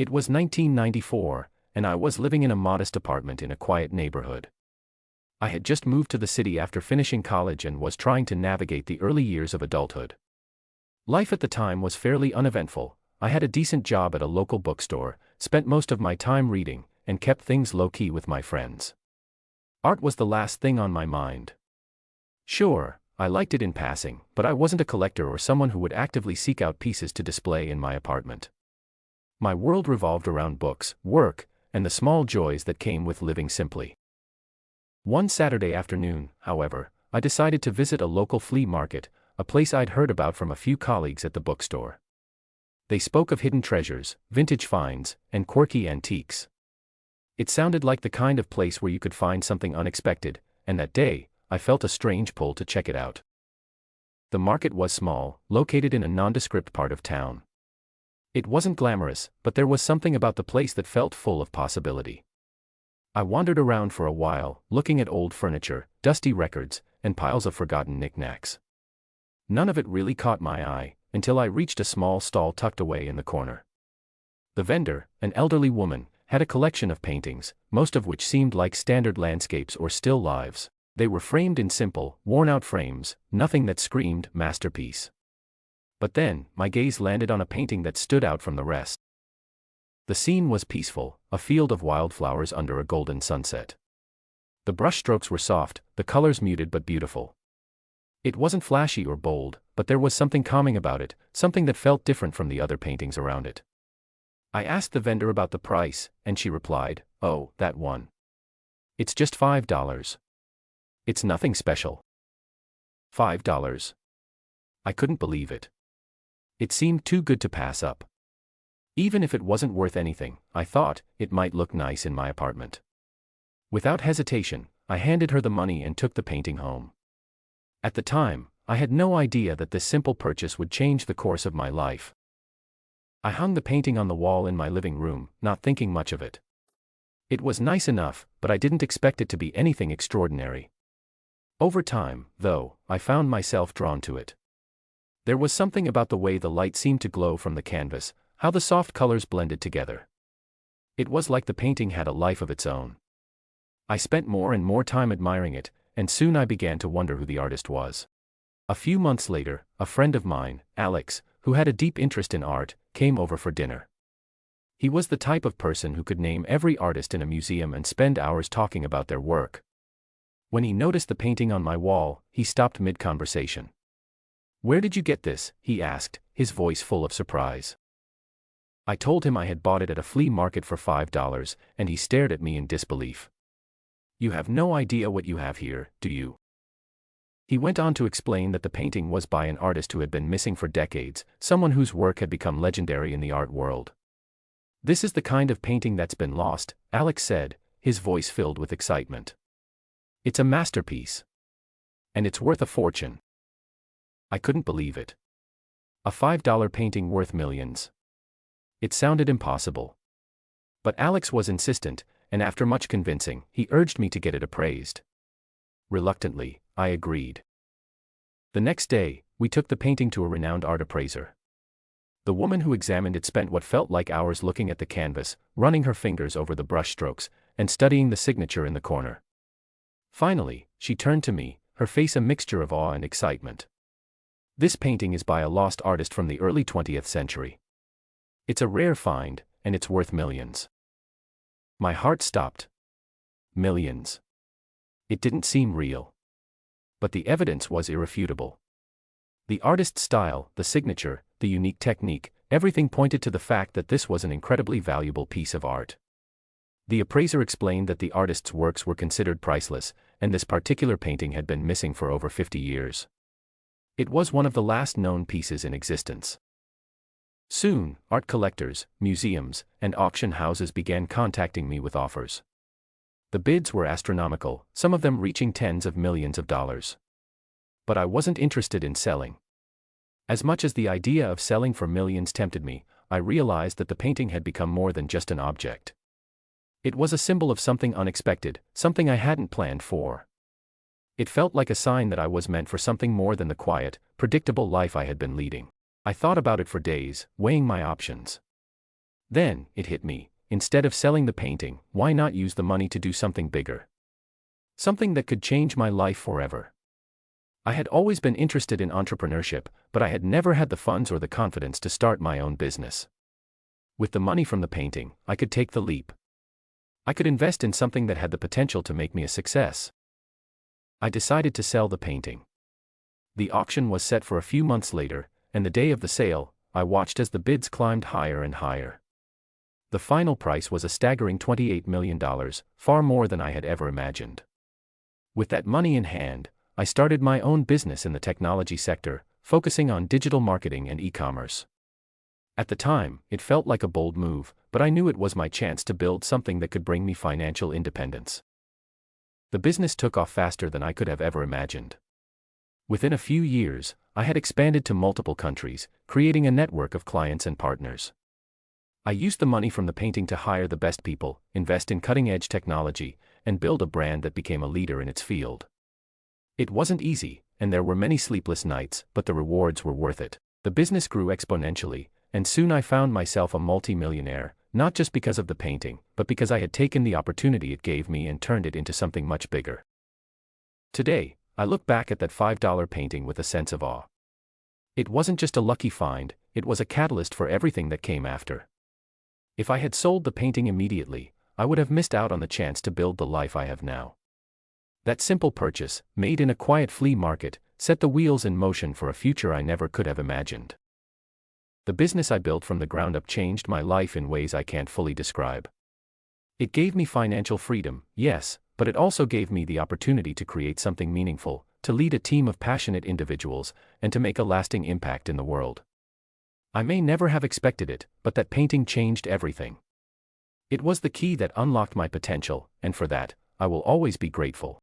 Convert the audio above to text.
It was 1994, and I was living in a modest apartment in a quiet neighborhood. I had just moved to the city after finishing college and was trying to navigate the early years of adulthood. Life at the time was fairly uneventful. I had a decent job at a local bookstore, spent most of my time reading, and kept things low-key with my friends. Art was the last thing on my mind. Sure, I liked it in passing, but I wasn't a collector or someone who would actively seek out pieces to display in my apartment. My world revolved around books, work, and the small joys that came with living simply. One Saturday afternoon, however, I decided to visit a local flea market, a place I'd heard about from a few colleagues at the bookstore. They spoke of hidden treasures, vintage finds, and quirky antiques. It sounded like the kind of place where you could find something unexpected, and that day, I felt a strange pull to check it out. The market was small, located in a nondescript part of town. It wasn't glamorous, but there was something about the place that felt full of possibility. I wandered around for a while, looking at old furniture, dusty records, and piles of forgotten knickknacks. None of it really caught my eye, until I reached a small stall tucked away in the corner. The vendor, an elderly woman, had a collection of paintings, most of which seemed like standard landscapes or still lifes. They were framed in simple, worn-out frames, nothing that screamed masterpiece. But then, my gaze landed on a painting that stood out from the rest. The scene was peaceful, a field of wildflowers under a golden sunset. The brushstrokes were soft, the colors muted but beautiful. It wasn't flashy or bold, but there was something calming about it, something that felt different from the other paintings around it. I asked the vendor about the price, and she replied, "Oh, that one. It's just $5. It's nothing special." $5. I couldn't believe it. It seemed too good to pass up. Even if it wasn't worth anything, I thought, it might look nice in my apartment. Without hesitation, I handed her the money and took the painting home. At the time, I had no idea that this simple purchase would change the course of my life. I hung the painting on the wall in my living room, not thinking much of it. It was nice enough, but I didn't expect it to be anything extraordinary. Over time, though, I found myself drawn to it. There was something about the way the light seemed to glow from the canvas, how the soft colors blended together. It was like the painting had a life of its own. I spent more and more time admiring it, and soon I began to wonder who the artist was. A few months later, a friend of mine, Alex, who had a deep interest in art, came over for dinner. He was the type of person who could name every artist in a museum and spend hours talking about their work. When he noticed the painting on my wall, he stopped mid-conversation. "Where did you get this?" he asked, his voice full of surprise. I told him I had bought it at a flea market for $5, and he stared at me in disbelief. "You have no idea what you have here, do you?" He went on to explain that the painting was by an artist who had been missing for decades, someone whose work had become legendary in the art world. "This is the kind of painting that's been lost," Alex said, his voice filled with excitement. "It's a masterpiece. And it's worth a fortune." I couldn't believe it. A $5 painting worth millions. It sounded impossible. But Alex was insistent, and after much convincing, he urged me to get it appraised. Reluctantly, I agreed. The next day, we took the painting to a renowned art appraiser. The woman who examined it spent what felt like hours looking at the canvas, running her fingers over the brushstrokes, and studying the signature in the corner. Finally, she turned to me, her face a mixture of awe and excitement. "This painting is by a lost artist from the early 20th century. It's a rare find, and it's worth millions." My heart stopped. Millions. It didn't seem real. But the evidence was irrefutable. The artist's style, the signature, the unique technique, everything pointed to the fact that this was an incredibly valuable piece of art. The appraiser explained that the artist's works were considered priceless, and this particular painting had been missing for over 50 years. It was one of the last known pieces in existence. Soon, art collectors, museums, and auction houses began contacting me with offers. The bids were astronomical, some of them reaching tens of millions of dollars. But I wasn't interested in selling. As much as the idea of selling for millions tempted me, I realized that the painting had become more than just an object. It was a symbol of something unexpected, something I hadn't planned for. It felt like a sign that I was meant for something more than the quiet, predictable life I had been leading. I thought about it for days, weighing my options. Then, it hit me, instead of selling the painting, why not use the money to do something bigger? Something that could change my life forever. I had always been interested in entrepreneurship, but I had never had the funds or the confidence to start my own business. With the money from the painting, I could take the leap. I could invest in something that had the potential to make me a success. I decided to sell the painting. The auction was set for a few months later, and the day of the sale, I watched as the bids climbed higher and higher. The final price was a staggering $28 million, far more than I had ever imagined. With that money in hand, I started my own business in the technology sector, focusing on digital marketing and e-commerce. At the time, it felt like a bold move, but I knew it was my chance to build something that could bring me financial independence. The business took off faster than I could have ever imagined. Within a few years, I had expanded to multiple countries, creating a network of clients and partners. I used the money from the painting to hire the best people, invest in cutting-edge technology, and build a brand that became a leader in its field. It wasn't easy, and there were many sleepless nights, but the rewards were worth it. The business grew exponentially, and soon I found myself a multi-millionaire, not just because of the painting, but because I had taken the opportunity it gave me and turned it into something much bigger. Today, I look back at that $5 painting with a sense of awe. It wasn't just a lucky find, it was a catalyst for everything that came after. If I had sold the painting immediately, I would have missed out on the chance to build the life I have now. That simple purchase, made in a quiet flea market, set the wheels in motion for a future I never could have imagined. The business I built from the ground up changed my life in ways I can't fully describe. It gave me financial freedom, yes, but it also gave me the opportunity to create something meaningful, to lead a team of passionate individuals, and to make a lasting impact in the world. I may never have expected it, but that painting changed everything. It was the key that unlocked my potential, and for that, I will always be grateful.